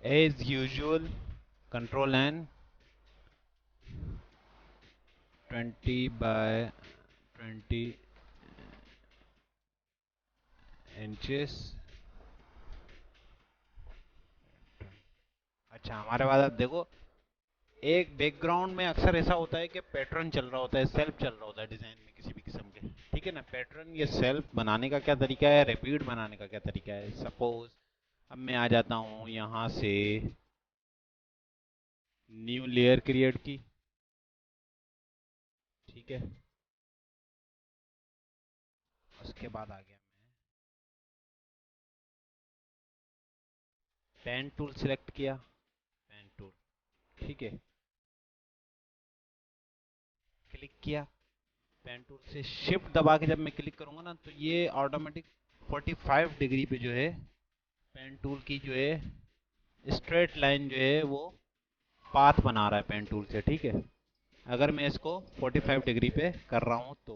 As usual control N 20 by 20 inches. अच्छा, हमारे पास अब देखो, एक बैकग्राउंड में अक्सर ऐसा होता है कि पैटर्न चल रहा होता है, सेल्फ चल रहा होता है डिजाइन में किसी भी किस्म के। ठीक है ना, पैटर्न ये सेल्फ बनाने का क्या तरीका है, रिपीट बनाने का क्या तरीका है। सपोज अब मैं आ जाता हूँ यहाँ से, न्यू लेयर क्रिएट की। ठीक है, उसके बाद आ गया मैं पेन टूल सिलेक्ट किया, पेन टूल। ठीक है, क्लिक किया, पेन टूल से शिफ्ट दबा के जब मैं क्लिक करूंगा ना, तो ये ऑटोमेटिक 45 डिग्री पे जो है पेन टूल की जो है स्ट्रेट लाइन जो है वो पाथ बना रहा है पेन टूल से। ठीक है, अगर मैं इसको 45 डिग्री पे कर रहा हूँ तो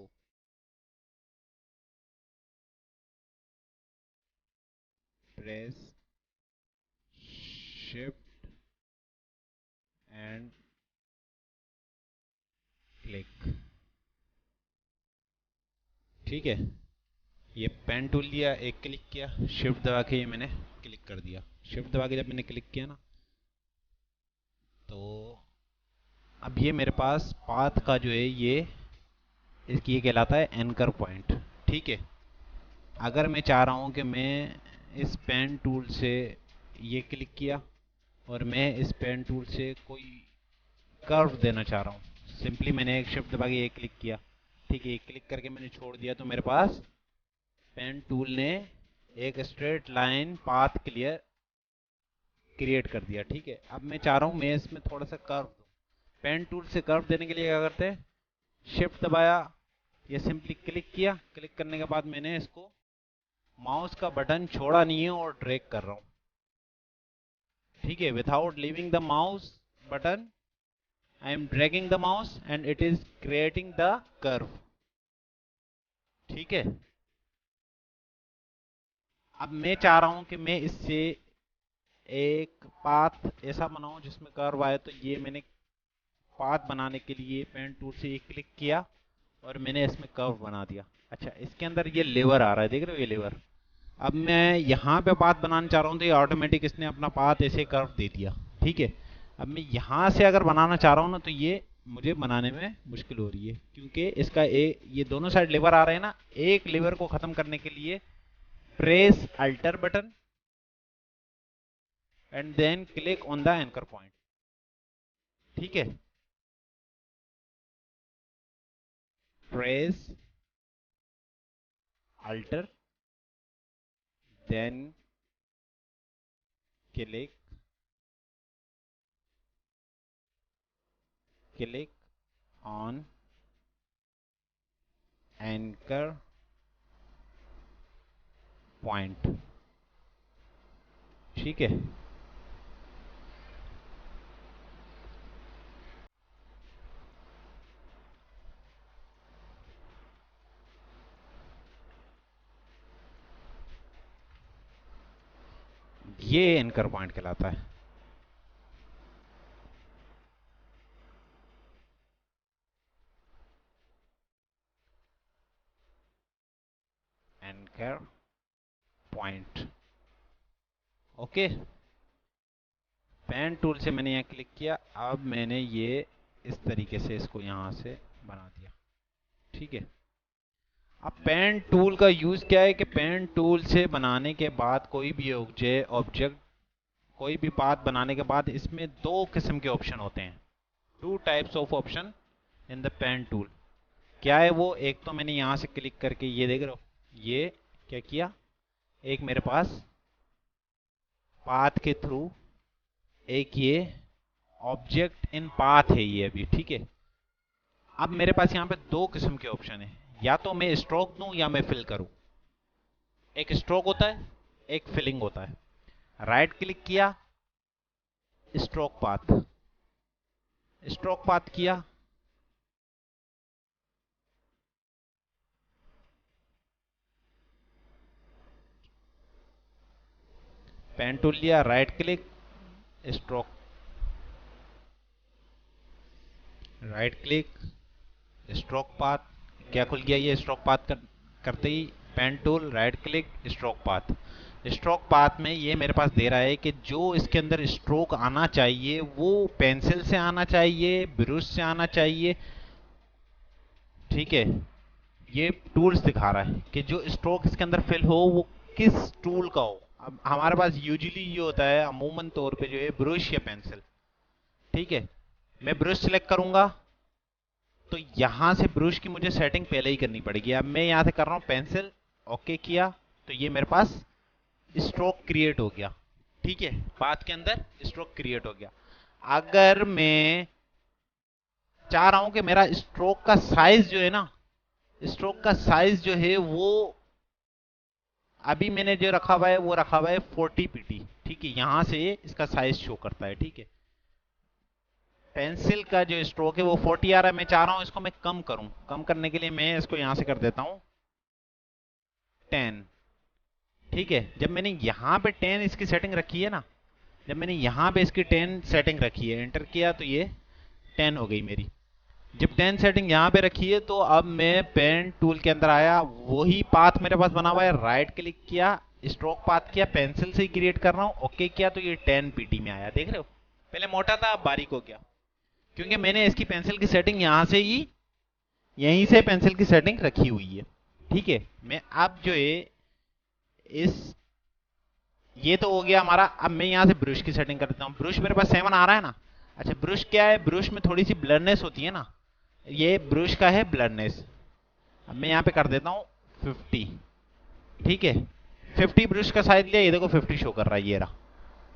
प्रेस शिफ्ट एंड क्लिक। ठीक है, ये पेन टूल लिया, एक क्लिक किया, शिफ्ट दबा के ये मैंने क्लिक कर दिया। शिफ्ट दबा के जब मैंने क्लिक किया ना, तो अब ये मेरे पास पाथ का जो है ये कहलाता है एंकर पॉइंट। ठीक है, अगर मैं चाह रहा हूँ कि मैं इस पेन टूल से ये क्लिक किया और मैं इस पेन टूल से कोई कर्व देना चाह रहा हूँ, सिंपली मैंने एक शिफ्ट दबा के ये क्लिक किया। ठीक है, क्लिक करके मैंने छोड़ दिया तो मेरे पास पेन टूल ने एक straight line path clear create कर दिया। ठीक है, अब मैं चाह रहा हूँ मैं इसमें थोड़ा सा कर्व दूँ। पेन टूल से कर्व देने के लिए क्या करते हैं, शिफ्ट दबाया या सिंपली क्लिक किया, क्लिक करने के बाद मैंने इसको माउस का बटन छोड़ा नहीं है और ड्रैग कर रहा हूँ। ठीक है, without leaving the mouse button I am dragging the mouse and it is creating the curve. ठीक है, अब मैं चाह रहा हूं कि मैं इससे एक पाथ ऐसा बनाऊं जिसमें कर्व आए, तो ये मैंने पाथ बनाने के लिए पेन टूल से ये क्लिक किया और मैंने इसमें कर्व बना दिया। अच्छा, इसके अंदर ये लेवर आ रहा है, देख रहे हो ये लेवर। अब मैं यहाँ पे पाथ बनाना चाह रहा हूँ तो ये ऑटोमेटिक इसने अपना पाथ ऐसे कर्व दे दिया। ठीक है, अब मैं यहाँ से अगर बनाना चाह रहा हूँ ना, तो ये मुझे बनाने में मुश्किल हो रही है, क्योंकि इसका ये दोनों साइड लेवर आ रहे हैं ना। एक लेवर को खत्म करने के लिए press alter button and then click on the anchor point. ठीक है, press alter then click click on anchor point. ठीक है, ये एंकर पॉइंट कहलाता है। Anchor point. Okay, pen tool से मैंने यहाँ क्लिक किया, अब मैंने ये इस तरीके से इसको यहाँ से बना दिया। ठीक है, अब पेन टूल का यूज क्या है कि पेन टूल से बनाने के बाद कोई भी ऑब्जेक्ट कोई भी पाथ बनाने के बाद इसमें दो किस्म के ऑप्शन होते हैं, two types of option in the pen tool. क्या है वो, एक तो मैंने यहाँ से क्लिक करके ये देख रहे हो, ये क्या किया, एक मेरे पास पाथ के थ्रू एक ये ऑब्जेक्ट इन पाथ है ये अभी। ठीक है, अब मेरे पास यहाँ पे दो किस्म के ऑप्शन है, या तो मैं स्ट्रोक दूं या मैं फिल करूं। एक स्ट्रोक होता है, एक फिलिंग होता है। राइट क्लिक किया, स्ट्रोक पाथ, स्ट्रोक पाथ किया, पेन टूल लिया, right click, stroke, right click, stroke path. क्या खुल गया ये स्ट्रोक पाथ करते ही? Pen tool, right click, stroke path. Stroke path में ये मेरे पास दे रहा है कि जो इसके अंदर स्ट्रोक आना चाहिए वो पेंसिल से आना चाहिए, ब्रश से आना चाहिए। ठीक है, ये टूल्स दिखा रहा है कि जो स्ट्रोक इसके अंदर फिल हो वो किस टूल का हो। अब हमारे पास यूजुअली ये होता है अमूमन तौर पे जो है ब्रश या पेंसिल। ठीक है, मैं ब्रश सिलेक्ट करूंगा तो यहां से ब्रश की मुझे सेटिंग पहले ही करनी पड़ेगी। अब मैं यहां से कर रहा हूं पेंसिल, ओके किया तो ये मेरे पास स्ट्रोक क्रिएट हो गया। ठीक है, पाथ के अंदर स्ट्रोक क्रिएट हो गया। अगर मैं चाह रहा हूं कि मेरा स्ट्रोक का साइज जो है ना, स्ट्रोक का साइज जो है वो अभी मैंने जो रखा हुआ है वो रखा हुआ है 40 पीटी। ठीक है, यहां से इसका साइज शो करता है। ठीक है, पेंसिल का जो स्ट्रोक है वो 40 आ रहा है, मैं चाह रहा हूं इसको मैं कम करूं। कम करने के लिए मैं इसको यहां से कर देता हूं 10। ठीक है, जब मैंने यहां पे 10 इसकी सेटिंग रखी है ना, जब मैंने यहां पे इसकी 10 सेटिंग रखी है, एंटर किया तो ये 10 हो गई मेरी। जब 10 सेटिंग यहां पे रखी है तो अब मैं पेन टूल के अंदर आया, वही पाथ मेरे पास बना हुआ है, राइट क्लिक किया, स्ट्रोक पाथ किया, पेंसिल से ही क्रिएट कर रहा हूं, ओके किया तो ये 10 पीटी में आया। देख रहे हो, पहले मोटा था अब बारीक हो गया, क्योंकि मैंने इसकी पेंसिल की सेटिंग यहां से ही, यहीं से पेंसिल की सेटिंग रखी हुई है। ठीक है, मैं अब जो है इस, ये तो हो गया हमारा। अब मैं यहां से ब्रश की सेटिंग कर देता हूं। ब्रश मेरे पास 7 आ रहा है ना। अच्छा, ब्रश क्या है, ब्रश में थोड़ी सी ब्लरनेस होती है ना, ये ब्रश का है ब्लरनेस। अब मैं यहां पे कर देता हूं 50। ठीक है, 50 ब्रश का साइज लिया, ये देखो 50 शो कर रहा है, ये रहा,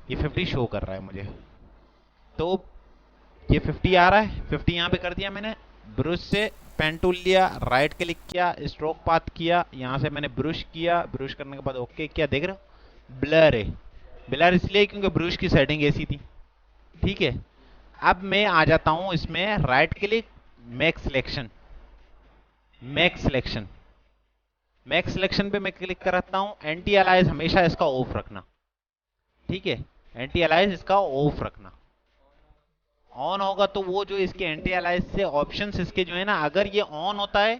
ये 50 शो कर रहा है मुझे। तो ये 50 आ रहा है, 50 यहां पे कर दिया मैंने। ब्रश से पेन टूल लिया, राइट क्लिक किया, स्ट्रोक पाथ किया, यहां से मैंने ब्रश किया, ब्रश करने के बाद ओके किया। देख रहे हो ब्लर है, ब्लर इसलिए क्योंकि ब्रश की सेटिंग ऐसी थी। ठीक है, अब मैं आ जाता हूं इसमें, right click, make selection, make selection, make selection पे मैं क्लिक कराता हूं। एंटी अलाइज हमेशा इसका ऑफ रखना। ठीक है, एंटी अलाइज इसका ऑफ रखना। ऑन होगा तो वो जो इसके एंटी अलाइज से ऑप्शंस इसके जो है ना, अगर ये ऑन होता है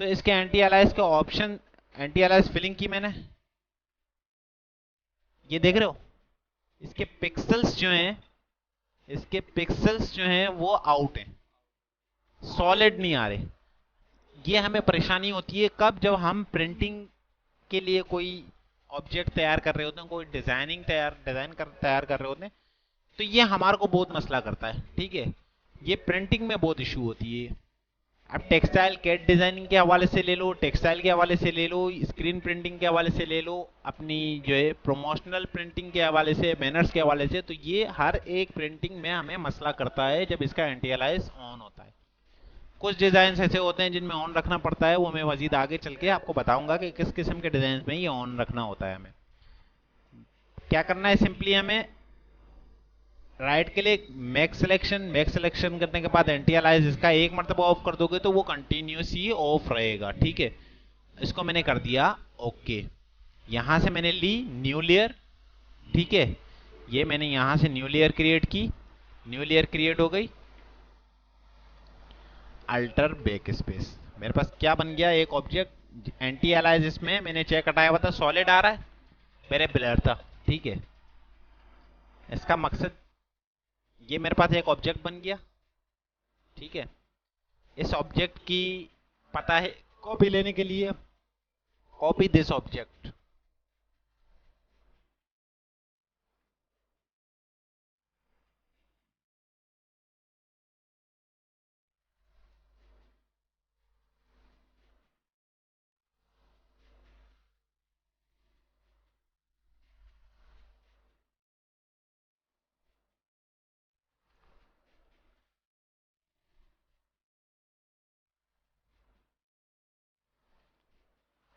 तो इसके एंटी अलाइज के ऑप्शन, एंटी अलाइज फिलिंग की मैंने, ये देख रहे हो इसके पिक्सल्स जो हैं, इसके पिक्सल्स जो हैं वो आउट हैं, सॉलिड नहीं आ रहे। ये हमें परेशानी होती है कब, जब हम प्रिंटिंग के लिए कोई ऑब्जेक्ट तैयार कर रहे होते हैं, कोई तैयार कर रहे होते हैं, तो ये हमारे को बहुत मसला करता है। ठीक है, ये प्रिंटिंग में बहुत इशू होती है। अब टेक्सटाइल कैट डिजाइनिंग के हवाले से ले लो, टेक्सटाइल के हवाले से ले लो, स्क्रीन प्रिंटिंग के हवाले से ले लो, अपनी जो है प्रमोशनल प्रिंटिंग के हवाले से, बैनर्स के हवाले से, तो ये हर एक प्रिंटिंग में हमें मसला करता है जब इसका एंटी अलाइज ऑन होता है। कुछ डिजाइन ऐसे होते हैं जिनमें ऑन रखना पड़ता है, वो मैं मजीद आगे चल के आपको बताऊंगा कि किस किस्म के डिजाइन में ये ऑन रखना होता है। हमें क्या करना है, सिंपली हमें right click, make selection, make selection करने के बाद एंटी अलाइज इसका एक मरतबा ऑफ कर दोगे तो वो कंटिन्यूस ही ऑफ रहेगा। ठीक है, इसको मैंने कर दिया ओके। यहां से मैंने ली न्यू लेयर। ठीक है, ये मैंने यहां से न्यू लेयर क्रिएट की, न्यू लेयर क्रिएट हो गई। अल्टर बैक स्पेस, मेरे पास क्या बन गया, एक ऑब्जेक्ट। एंटी अलाइज इसमें मैंने चेक हटाया हुआ था, सॉलिड आ रहा है, पहले ब्लर था। ठीक है, इसका मकसद, ये मेरे पास एक ऑब्जेक्ट बन गया। ठीक है, इस ऑब्जेक्ट की पता है कॉपी लेने के लिए, कॉपी दिस ऑब्जेक्ट।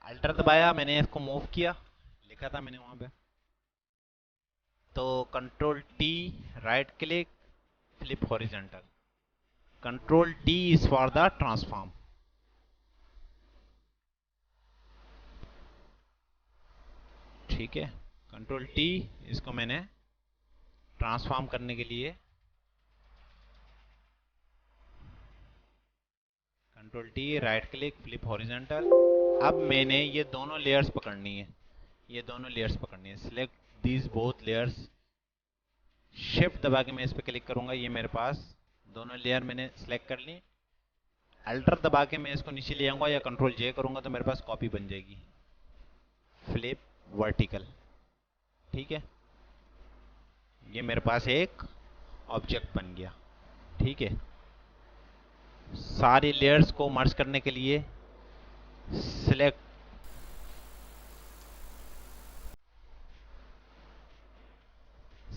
अल्टर दबाया, मैंने इसको मूव किया, लिखा था मैंने वहां पे, तो control T, right click, flip horizontal, control T is for the transform. ठीक है, कंट्रोल टी, इसको मैंने ट्रांसफॉर्म करने के लिए control T, right click, flip horizontal. अब मैंने ये दोनों लेयर्स पकड़नी है, ये दोनों लेयर्स पकड़नी है। Select these both layers, shift दबा के मैं इस पर क्लिक करूंगा, ये मेरे पास दोनों लेयर मैंने सिलेक्ट कर ली। अल्टर दबा के मैं इसको नीचे ले आऊंगा या कंट्रोल जे करूंगा तो मेरे पास कॉपी बन जाएगी, फ्लिप वर्टिकल। ठीक है, ये मेरे पास एक ऑब्जेक्ट बन गया। ठीक है, सारी लेयर्स को मर्ज करने के लिए select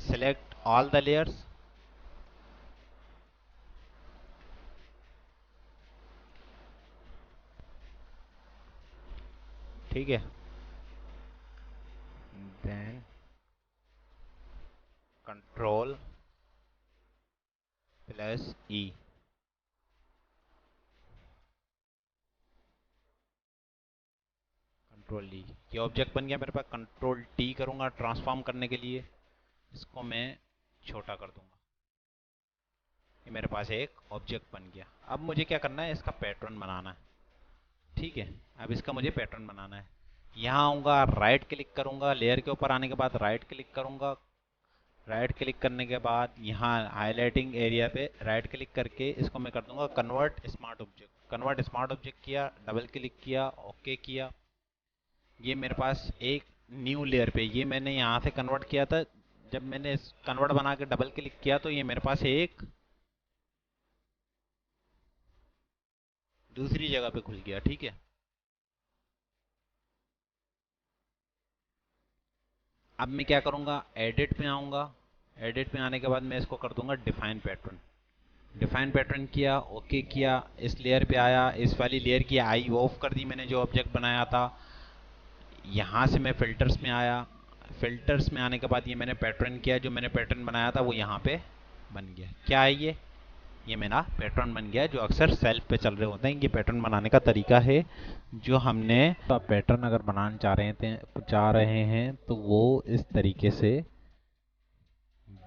select all the layers, ठीक है, then कंट्रोल प्लस ई, कंट्रोल ई, ये ऑब्जेक्ट बन गया मेरे पास। कंट्रोल टी करूंगा ट्रांसफॉर्म करने के लिए, इसको मैं छोटा कर दूंगा, ये मेरे पास एक ऑब्जेक्ट बन गया। अब मुझे क्या करना है, इसका पैटर्न बनाना है। ठीक है, अब इसका मुझे पैटर्न बनाना है। यहाँ आऊँगा, राइट क्लिक करूँगा, लेयर के ऊपर आने के बाद राइट क्लिक करूँगा, राइट क्लिक करने के बाद यहाँ हाईलाइटिंग एरिया पे राइट क्लिक करके इसको मैं कर दूंगा convert smart object. Convert smart object किया, डबल क्लिक किया, ओके किया, ये मेरे पास एक न्यू लेयर पे, ये मैंने यहाँ से कन्वर्ट किया था, जब मैंने इस कन्वर्ट बना के डबल क्लिक किया तो ये मेरे पास एक दूसरी जगह पे खुल गया। ठीक है, अब मैं क्या करूँगा, एडिट में आऊँगा, एडिट में आने के बाद मैं इसको कर दूंगा डिफाइन पैटर्न। डिफाइन पैटर्न किया, ओके किया, इस लेयर पे आया, इस वाली लेयर की आई ऑफ कर दी मैंने जो ऑब्जेक्ट बनाया था। यहाँ से मैं फिल्टर्स में आया, फिल्टर्स में आने के बाद ये मैंने पैटर्न किया, जो मैंने पैटर्न बनाया था वो यहाँ पे बन गया। क्या है ये मेरा पैटर्न बन गया, जो अक्सर सेल्फ पे चल रहे होते हैं। ये पैटर्न बनाने का तरीका है जो हमने पैटर्न अगर बनाना चाह रहे हैं तो वो इस तरीके से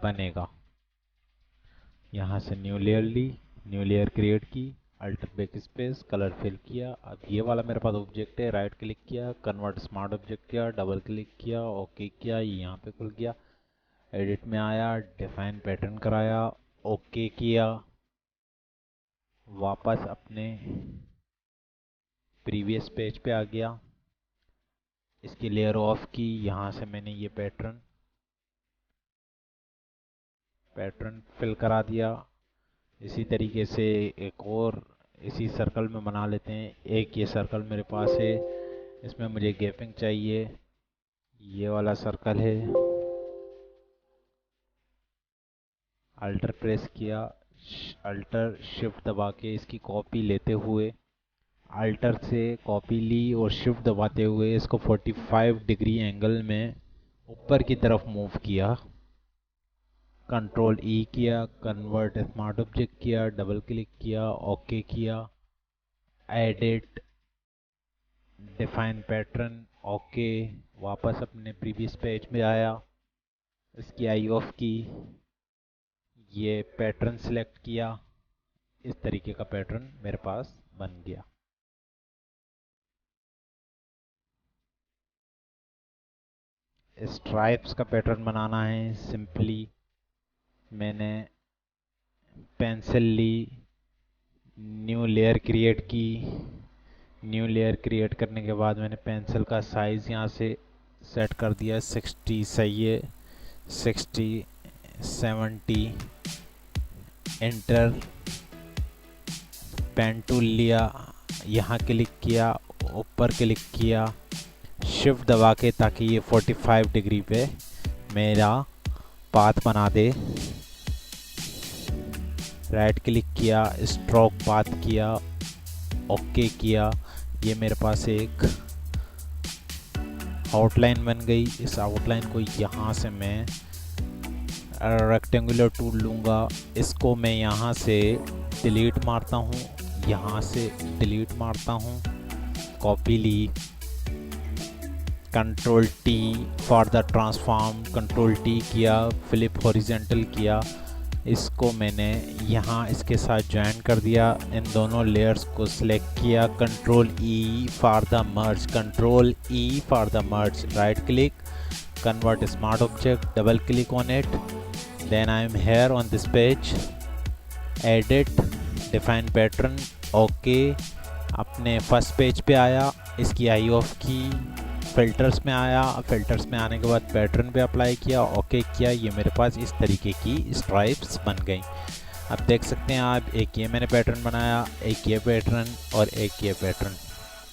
बनेगा। यहाँ से न्यू लेयर ली, न्यू लेयर क्रिएट की, alter backspace, colour fill किया। अब ये वाला मेरे पास ऑब्जेक्ट है, राइट क्लिक किया, कन्वर्ट स्मार्ट ऑब्जेक्ट किया, डबल क्लिक किया, ओके किया, ये यहाँ पे खुल गया। एडिट में आया, डिफाइन पैटर्न कराया, ओके किया, वापस अपने प्रीवियस पेज पे आ गया, इसकी लेयर ऑफ की, यहाँ से मैंने ये पैटर्न फिल करा दिया। इसी तरीके से एक और इसी सर्कल में बना लेते हैं। एक ये सर्कल मेरे पास है, इसमें मुझे गैपिंग चाहिए, ये वाला सर्कल है, अल्टर प्रेस किया, अल्टर शिफ्ट दबा के इसकी कॉपी लेते हुए, अल्टर से कॉपी ली और शिफ्ट दबाते हुए इसको 45 डिग्री एंगल में ऊपर की तरफ मूव किया। कंट्रोल ई किया, कन्वर्ट स्मार्ट ऑब्जेक्ट किया, डबल क्लिक किया, ओके किया, एडिट, डिफाइन पैटर्न, ओके, वापस अपने प्रीवियस पेज में आया, इसकी आई ऑफ की, ये पैटर्न सिलेक्ट किया, इस तरीके का पैटर्न मेरे पास बन गया। स्ट्राइप्स का पैटर्न बनाना है, सिंपली मैंने पेंसिल ली, न्यू लेयर क्रिएट की, न्यू लेयर क्रिएट करने के बाद मैंने पेंसिल का साइज़ यहाँ से सेट कर दिया, 60 सही है, 60, 70, एंटर, पेन टूल लिया, यहाँ क्लिक किया, ऊपर क्लिक किया, शिफ्ट दबा के, ताकि ये 45 डिग्री पे मेरा पाथ बना दे। राइट क्लिक किया, स्ट्रोक पाथ किया, ओके किया, ये मेरे पास एक आउटलाइन बन गई। इस आउटलाइन को यहाँ से मैं रेक्टेंगुलर टूल लूँगा, इसको मैं यहाँ से डिलीट मारता हूँ, यहाँ से डिलीट मारता हूँ, कॉपी ली, control T for the transform, control T किया, फ्लिप हॉरिजेंटल किया, इसको मैंने यहाँ इसके साथ ज्वाइन कर दिया, इन दोनों लेयर्स को सिलेक्ट किया, control E for the merge, control E for the merge, right click, convert smart object, double click on it, then I am here on this page, edit, define pattern, okay, अपने first page पे आया, इसकी आई of की, filters में आया, filters में आने के बाद पैटर्न पे अप्लाई किया, ओके किया, ये मेरे पास इस तरीके की स्ट्राइप्स बन गई। अब देख सकते हैं आप, एक ये मैंने पैटर्न बनाया, एक ये पैटर्न और एक ये पैटर्न।